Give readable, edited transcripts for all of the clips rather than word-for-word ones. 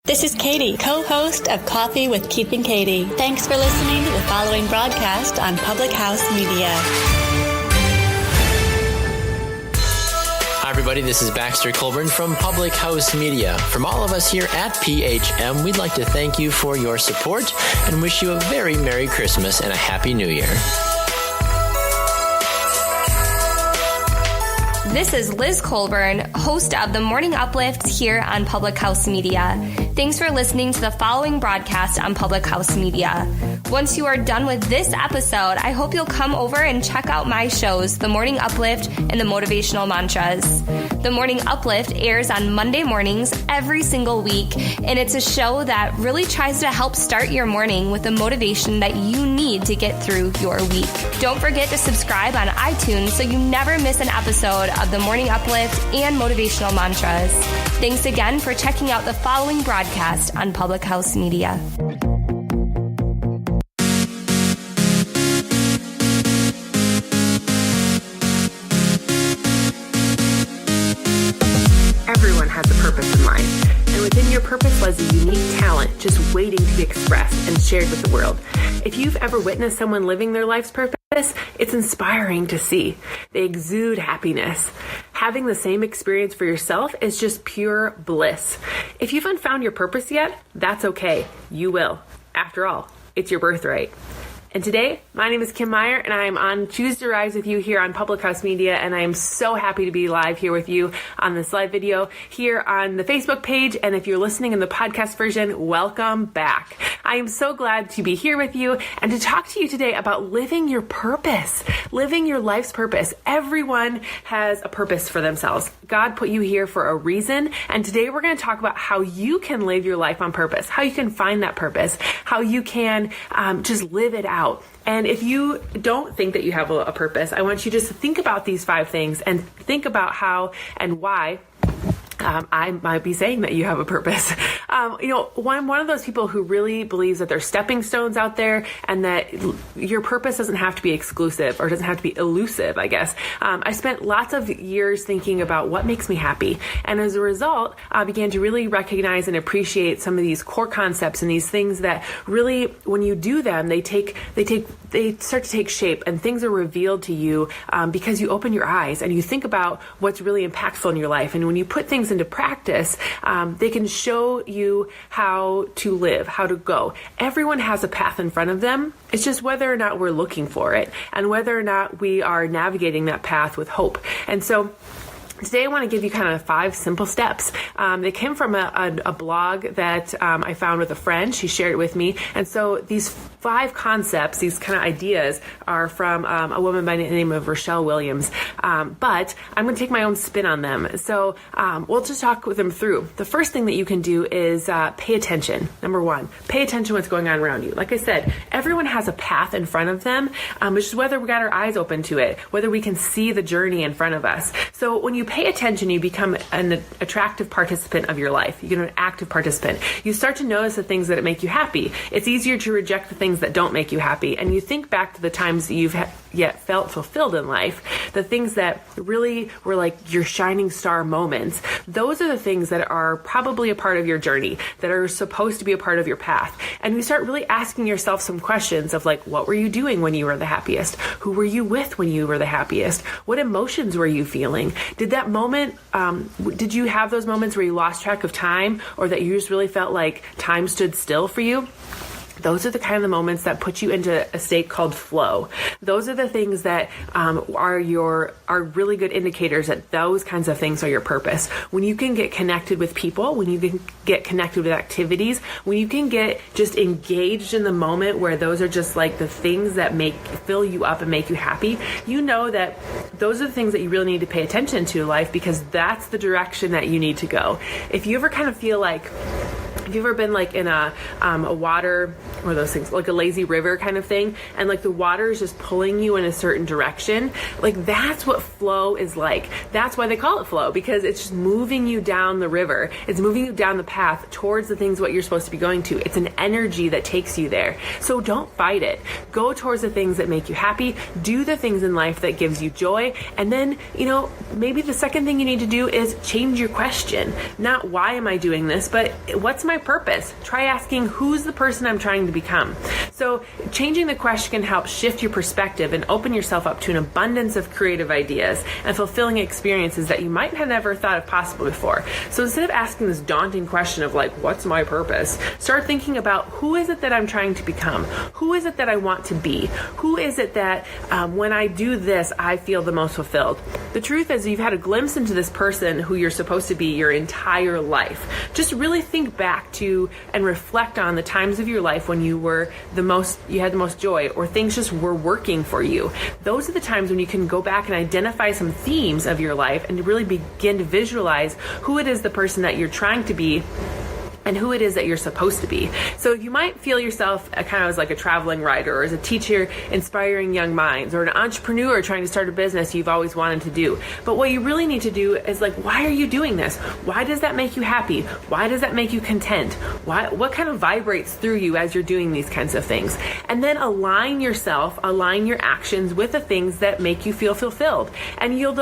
This is Katie, co-host of Coffee with Keith and Katie. Thanks for listening to the following broadcast on Public House Media. Hi everybody, this is Baxter Colburn from Public House Media. From all of us here at PHM, we'd like to thank you for your support and wish you a very Merry Christmas and a Happy New Year. This is Liz Colburn, host of The Morning Uplift here on Public House Media. Thanks for listening to the following broadcast on Public House Media. Once you are done with this episode, I hope you'll come over and check out my shows, The Morning Uplift and The Motivational Mantras. The Morning Uplift airs on Monday mornings every single week, and it's a show that really tries to help start your morning with the motivation that you need to get through your week. Don't forget to subscribe on iTunes so you never miss an episode of The Morning Uplift and Motivational Mantras. Thanks again for checking out the following broadcast on Public House Media. Everyone has a purpose in life, and within your purpose lies a unique talent just waiting to be expressed and shared with the world. If you've ever witnessed someone living their life's purpose, it's inspiring to see. They exude happiness. Having the same experience for yourself is just pure bliss. If you haven't found your purpose yet, that's okay. You will. After all, it's your birthright. And today, my name is Kim Meyer, and I am on Choose to Rise with you here on Public House Media, and I am so happy to be live here with you on this live video here on the Facebook page, and if you're listening in the podcast version, welcome back. I am so glad to be here with you and to talk to you today about living your purpose, living your life's purpose. Everyone has a purpose for themselves. God put you here for a reason, and today we're going to talk about how you can live your life on purpose, how you can find that purpose, how you can just live it out. And if you don't think that you have a purpose, I want you just to think about these 5 things and think about how and why I might be saying that you have a purpose. One of those people who really believes that there's stepping stones out there and that your purpose doesn't have to be exclusive or doesn't have to be elusive, I guess. I spent lots of years thinking about what makes me happy. And as a result, I began to really recognize and appreciate some of these core concepts and these things that really, when you do them, they start to take shape and things are revealed to you because you open your eyes and you think about what's really impactful in your life. And when you put things into practice, they can show you how to live, how to go. Everyone has a path in front of them. It's just whether or not we're looking for it and whether or not we are navigating that path with hope. And so today I want to give you kind of 5 simple steps. They came from a blog that I found with a friend. She shared it with me. And so these 5 concepts, these kind of ideas are from a woman by the name of Rochelle Williams. But I'm going to take my own spin on them. So we'll just talk with them through. The first thing that you can do is pay attention. Number 1, pay attention to what's going on around you. Like I said, everyone has a path in front of them. It's just whether we got our eyes open to it, whether we can see the journey in front of us. So when you pay attention, you become an attractive participant of your life. You get an active participant. You start to notice the things that make you happy. It's easier to reject the things that don't make you happy. And you think back to the times that you've yet felt fulfilled in life, the things that really were like your shining star moments. Those are the things that are probably a part of your journey, that are supposed to be a part of your path. And you start really asking yourself some questions of like, what were you doing when you were the happiest? Who were you with when you were the happiest? What emotions were you feeling? Did that moment, did you have those moments where you lost track of time or that you just really felt like time stood still for you? Those are the kind of moments that put you into a state called flow. Those are the things that are really good indicators that those kinds of things are your purpose. When you can get connected with people, when you can get connected with activities, when you can get just engaged in the moment where those are just like the things that fill you up and make you happy, you know that those are the things that you really need to pay attention to in life because that's the direction that you need to go. If you ever kind of feel like, have you ever been like in a water, or those things, like a lazy river kind of thing, and like the water is just pulling you in a certain direction? Like that's what flow is like. That's why they call it flow, because it's just moving you down the river. It's moving you down the path towards the things what you're supposed to be going to. It's an energy that takes you there. So don't fight it. Go towards the things that make you happy. Do the things in life that gives you joy. And then, maybe the second thing you need to do is change your question. Not why am I doing this, but what's my my purpose? Try asking, who's the person I'm trying to become? So changing the question can help shift your perspective and open yourself up to an abundance of creative ideas and fulfilling experiences that you might have never thought of possible before. So instead of asking this daunting question of like, what's my purpose? Start thinking about, who is it that I'm trying to become? Who is it that I want to be? Who is it that when I do this, I feel the most fulfilled? The truth is, you've had a glimpse into this person who you're supposed to be your entire life. Just really think back to and reflect on the times of your life when you had the most joy, or things just were working for you. Those are the times when you can go back and identify some themes of your life and really begin to visualize who it is, the person that you're trying to be, and who it is that you're supposed to be. So you might feel yourself kind of as like a traveling writer, or as a teacher inspiring young minds, or an entrepreneur trying to start a business you've always wanted to do. But what you really need to do is like, why are you doing this? Why does that make you happy? Why does that make you content? What kind of vibrates through you as you're doing these kinds of things? And then align your actions with the things that make you feel fulfilled. And you'll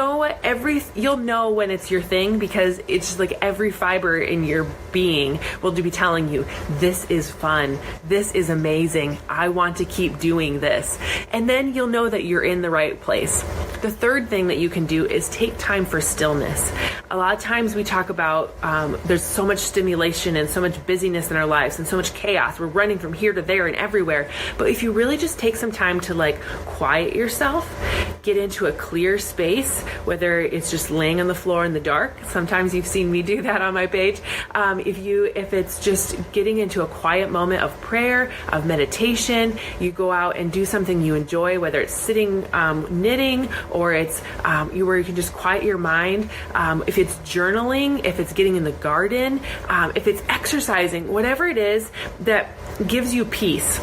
know when it's your thing, because it's just like every fiber in your being will be telling you, this is fun, this is amazing, I want to keep doing this. And then you'll know that you're in the right place. The third thing that you can do is take time for stillness. A lot of times we talk about there's so much stimulation and so much busyness in our lives and so much chaos. We're running from here to there and everywhere. But if you really just take some time to like quiet yourself, get into a clear space, whether it's just laying on the floor in the dark. Sometimes you've seen me do that on my page. If it's just getting into a quiet moment of prayer, of meditation, you go out and do something you enjoy, whether it's sitting knitting, or it's where you can just quiet your mind. If it's journaling, if it's getting in the garden, if it's exercising, whatever it is that gives you peace.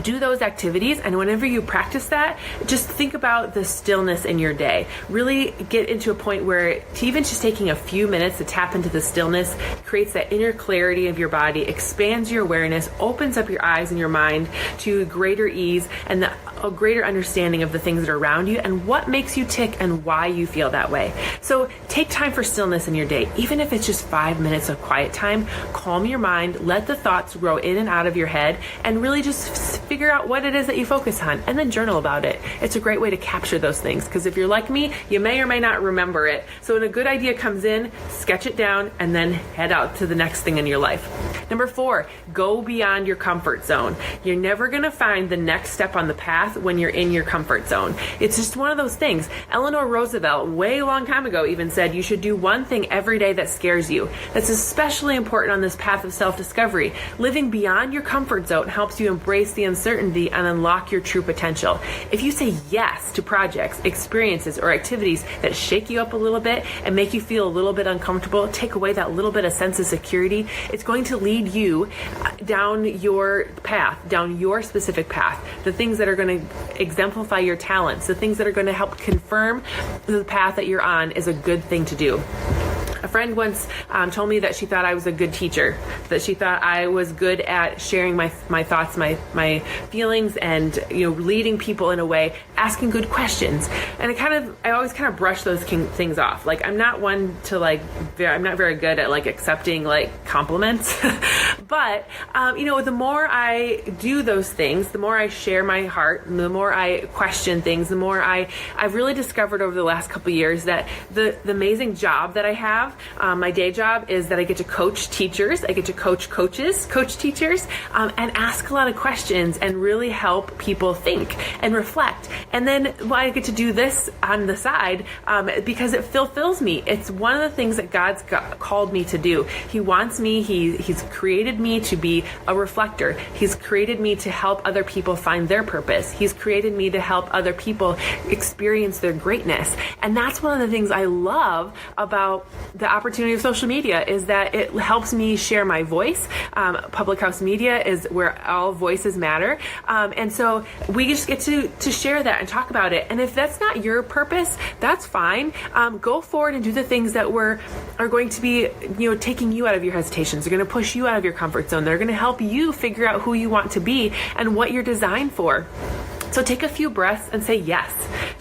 Do those activities, and whenever you practice that, just think about the stillness in your day. Really get into a point where even just taking a few minutes to tap into the stillness creates that inner clarity of your body, expands your awareness, opens up your eyes and your mind to greater ease and a greater understanding of the things that are around you and what makes you tick and why you feel that way. So take time for stillness in your day. Even if it's just 5 minutes of quiet time, calm your mind, let the thoughts grow in and out of your head, and really just figure out what it is that you focus on, and then journal about it. It's a great way to capture those things, because if you're like me, you may or may not remember it. So when a good idea comes in, sketch it down and then head out to the next thing in your life. Number 4, go beyond your comfort zone. You're never going to find the next step on the path when you're in your comfort zone. It's just one of those things. Eleanor Roosevelt, way long time ago, even said you should do one thing every day that scares you. That's especially important on this path of self-discovery. Living beyond your comfort zone helps you embrace the uncertainty and unlock your true potential. If you say yes to projects, experiences, or activities that shake you up a little bit and make you feel a little bit uncomfortable, take away that little bit of sense of security, it's going to lead you down your path, down your specific path, the things that are going to exemplify your talents, the things that are going to help confirm the path that you're on is a good thing to do. A friend once told me that she thought I was a good teacher, that she thought I was good at sharing my thoughts, my feelings, and leading people in a way, asking good questions. And I always kind of brush those things off. Like, I'm not one to I'm not very good at accepting compliments. But the more I do those things, the more I share my heart, and the more I question things, the more I've really discovered over the last couple of years that the amazing job that I have, my day job, is that I get to coach teachers, I get to coach teachers, and ask a lot of questions and really help people think and reflect. And then I get to do this on the side because it fulfills me. It's one of the things that God's called me to do. He wants me, He's created me to be a reflector. He's created me to help other people find their purpose. He's created me to help other people experience their greatness. And that's one of the things I love about the opportunity of social media, is that it helps me share my voice. Public House Media is where all voices matter. And so we just get to share that and talk about it. And if that's not your purpose, that's fine. Go forward and do the things that are going to be, taking you out of your hesitations. They're going to push you out of your comfort zone. They're going to help you figure out who you want to be and what you're designed for. So take a few breaths and say yes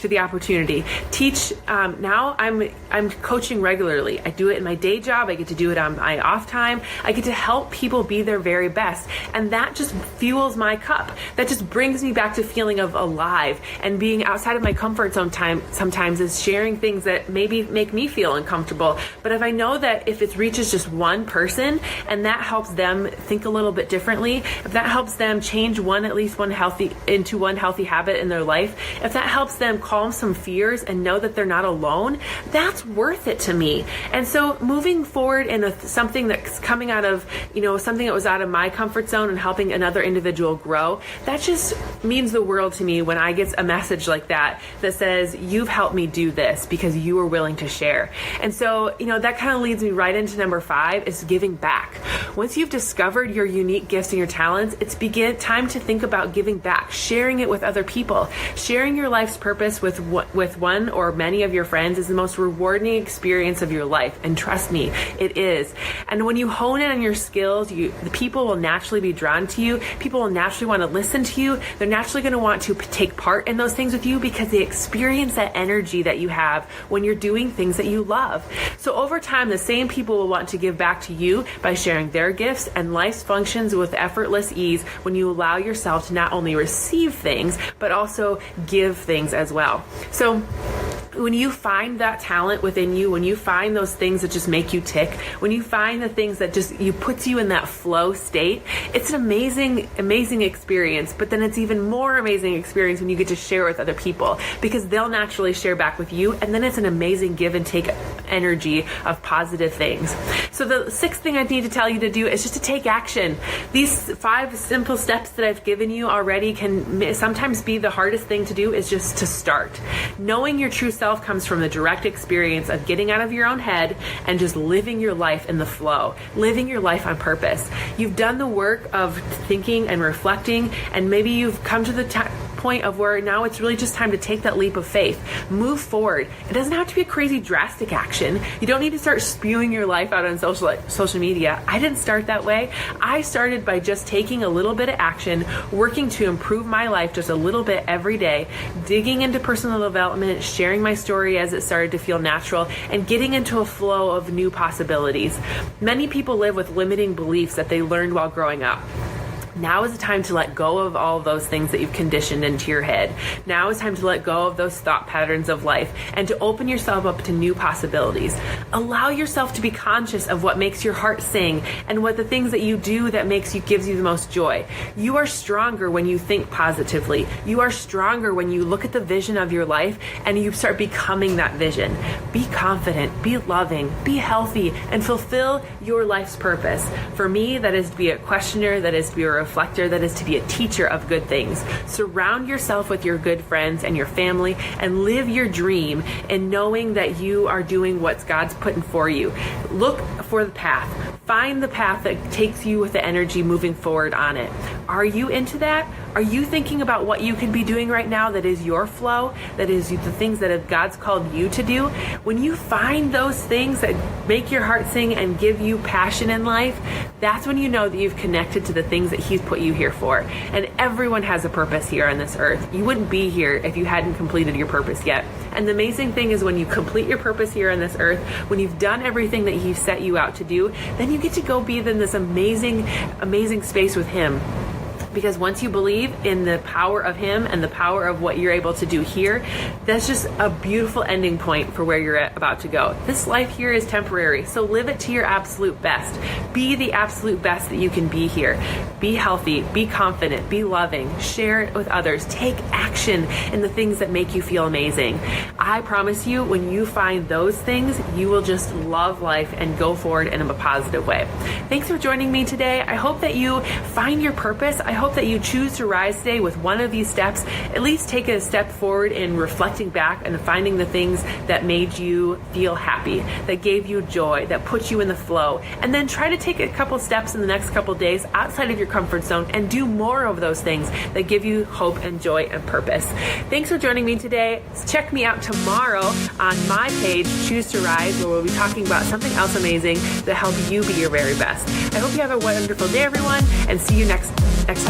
to the opportunity. Teach. Now I'm coaching regularly. I do it in my day job. I get to do it on my off time. I get to help people be their very best. And that just fuels my cup. That just brings me back to feeling of alive, and being outside of my comfort zone sometimes is sharing things that maybe make me feel uncomfortable. But if I know that if it reaches just one person and that helps them think a little bit differently, if that helps them change at least one healthy habit in their life, if that helps them calm some fears and know that they're not alone, that's worth it to me. And so moving forward in something that's coming out of, something that was out of my comfort zone and helping another individual grow, that just means the world to me when I get a message like that says, you've helped me do this because you were willing to share. And so, that kind of leads me right into number 5, is giving back. Once you've discovered your unique gifts and your talents, it's time to think about giving back, sharing it with other people. Sharing your life's purpose with one or many of your friends is the most rewarding experience of your life. And trust me, it is. And when you hone in on your skills, the people will naturally be drawn to you. People will naturally want to listen to you. They're naturally going to want to take part in those things with you because they experience that energy that you have when you're doing things that you love. So over time, the same people will want to give back to you by sharing their gifts, and life functions with effortless ease when you allow yourself to not only receive things, but also give things as well. So when you find that talent within you, when you find those things that just make you tick, when you find the things that just puts you in that flow state, it's an amazing experience. But then it's even more amazing experience when you get to share with other people, because they'll naturally share back with you, and then it's an amazing give and take energy of positive things. So the 6th thing I need to tell you to do is just to take action. These 5 simple steps that I've given you already can sometimes be the hardest thing to do, is just to start. Knowing your true self comes from the direct experience of getting out of your own head and just living your life in the flow, living your life on purpose. You've done the work of thinking and reflecting, and maybe you've come to the point of where now it's really just time to take that leap of faith. Move forward. It doesn't have to be a crazy drastic action. You don't need to start spewing your life out on social media. I didn't start that way. I started by just taking a little bit of action, working to improve my life just a little bit every day, digging into personal development, sharing my story as it started to feel natural, and getting into a flow of new possibilities. Many people live with limiting beliefs that they learned while growing up. Now is the time to let go of all of those things that you've conditioned into your head. Now is time to let go of those thought patterns of life and to open yourself up to new possibilities. Allow yourself to be conscious of what makes your heart sing and what the things that you do that gives you the most joy. You are stronger when you think positively. You are stronger when you look at the vision of your life and you start becoming that vision. Be confident, be loving, be healthy, and fulfill your life's purpose. For me, that is to be a questioner, that is to be a reflector, that is to be a teacher of good things. Surround yourself with your good friends and your family and live your dream in knowing that you are doing what God's putting for you. Look for the path. Find the path that takes you with the energy moving forward on it. Are you into that? Are you thinking about what you could be doing right now that is your flow, that is the things that God's called you to do? When you find those things that make your heart sing and give you passion in life, that's when you know that you've connected to the things that He's put you here for. And everyone has a purpose here on this earth. You wouldn't be here if you hadn't completed your purpose yet. And the amazing thing is when you complete your purpose here on this earth, when you've done everything that He set you out to do, then you get to go be in this amazing space with Him. Because once you believe in the power of Him and the power of what you're able to do here, that's just a beautiful ending point for where you're about to go. This life here is temporary, so live it to your absolute best. Be the absolute best that you can be here. Be healthy, be confident, be loving, share it with others, take action in the things that make you feel amazing. I promise you, when you find those things, you will just love life and go forward in a positive way. Thanks for joining me today. I hope that you find your purpose. I hope that you choose to rise today with one of these steps. At least take a step forward in reflecting back and finding the things that made you feel happy, that gave you joy, that put you in the flow. And then try to take a couple steps in the next couple days outside of your comfort zone and do more of those things that give you hope and joy and purpose. Thanks for joining me today. Check me out tomorrow on my page, Choose to Rise, where we'll be talking about something else amazing to help you be your very best. I hope you have a wonderful day, everyone, and see you next time.